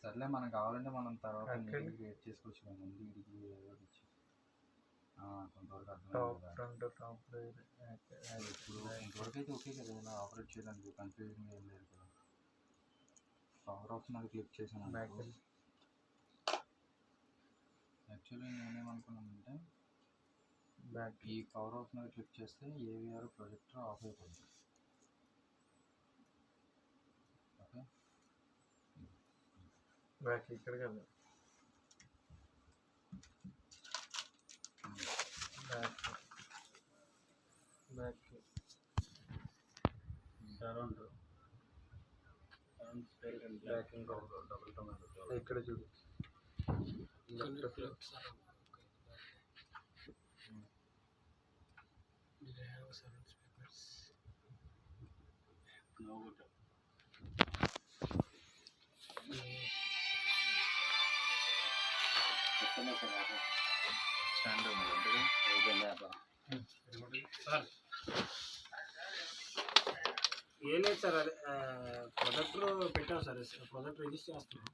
సర్లే మనకు కావాలంటే మనం తర్వాత క్రియేట్ చేసుకోవచ్చు కదా, ముందు వీడికి ఏదో ఇచ్చి కొంతవరకు అర్థం టాప్ ఇప్పుడు కొంతవరకు అయితే ఓకే కదా, ఇలా ఆపరేట్ చేయడానికి కన్ఫ్యూజన్ ఏం లేదు కదా. పవర్ ఆప్షన్ అది క్లిక్ చేసాను. యాక్చువల్లీ నేనేమనుకున్నానంటే ఈ పవర్ ఆప్షన్ అది క్లిక్ చేస్తే ఏవిఆర్ ప్రొజెక్టర్ ఆఫ్ అయిపోతుంది. ఓకే, బ్యాక్ ఇక్కడ కదా, బ్యాక్ సరౌండ్ బ్యాక్ ఇంకా డబుల్ టొమాటో ఇక్కడ చూడు. ఏం లేదు సార్, అదే ప్రొజెక్టర్ పెట్టాం సార్, ప్రొజెక్టర్ రిజిస్టర్ చేస్తున్నాం.